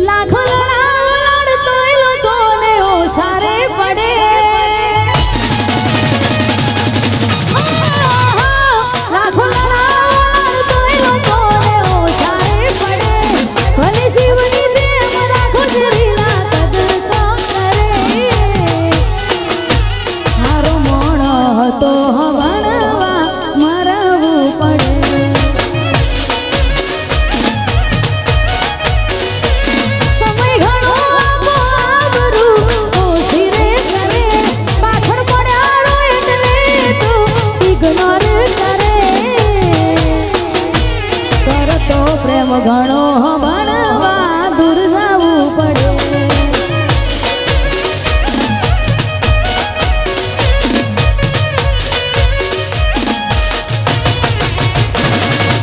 લાખો લડાવડ લોકોને ઓસારે પડે લાખો લડાવડ લોકોને ઓસારે પડે ભલે જીવની જેમ રાખો જરીલા કદર ચોકરે હારો મોણો હતો હવણવા મરવું પડે ઘણો ભણવા દૂર જવું પડે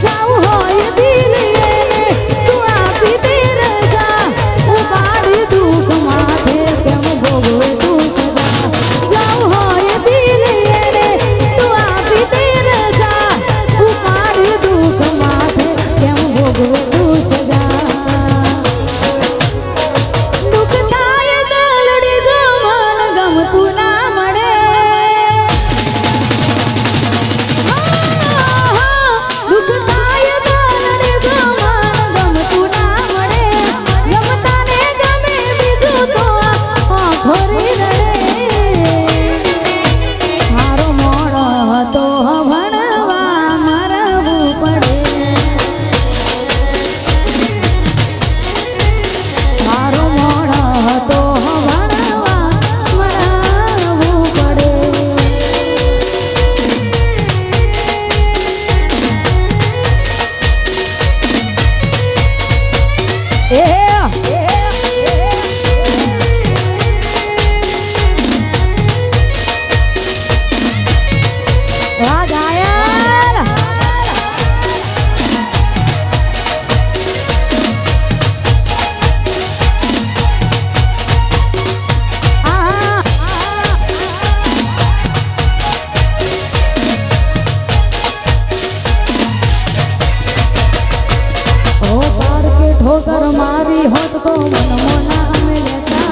જાવું હોય દિલ એને તું આપી દે રજા ઉપાડી દુઃખ માથે કેમ ભોગવે તું સદા જાવું હોય દિલ એને તું આપી દે રજા ઉપાડી દુઃખ માથે કેમ ભોગવે ठोकर मारी होत तो मन मोना में लेता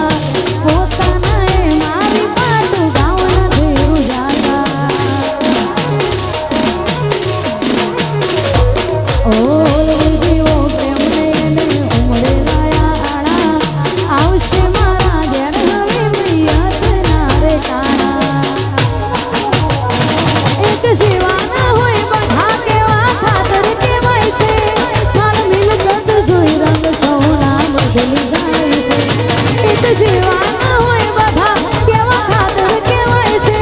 होता नहीं मारी पाटू गाँव न धीरू जाता ओल जीवो प्रेम ने उमड़े लाया आड़ा आवश्य मारा घेर हमें मैयत नारे काना एक जीवाना होय बधा केवा खातर केवाय छे माल मिलकत જોઈ રંગ સોના બદલી જાય છે એક જીવાના હોય બધા કેવા ખાતર કેવાય છે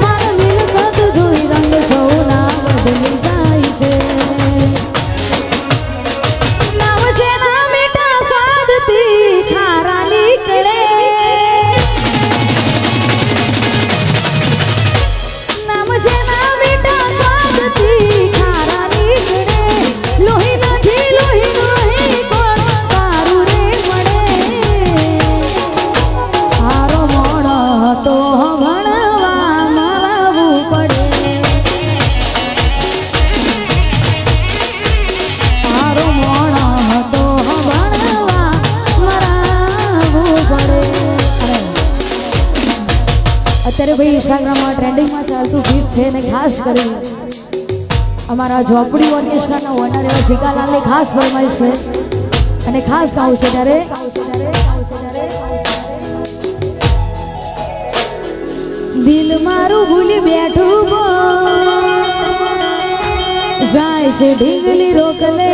મારા મિલકત જોઈ રંગ સોના બદલી જાય છે નામ છે ના મીઠા સ્વાદથી ખારા નીકળે નામ છે ના મીઠા સ્વાદથી ખારા નીકળે લોહી નથી લોહી અત્યારે ભાઈ ઇન્સ્ટાગ્રામમાં ટ્રેન્ડિંગમાં ચાલતું ગીત છે ને ખાસ કરી અમારા ઝોપડી ઓર્કેસ્ટ્રાના ઓનર એવા જીકાલાલની ખાસ ફરમાઈશ છે અને ખાસ ગાવું છે ત્યારે દિલ મારું ભૂલી બેઠું જાય છે ઢીંગલી રોકલે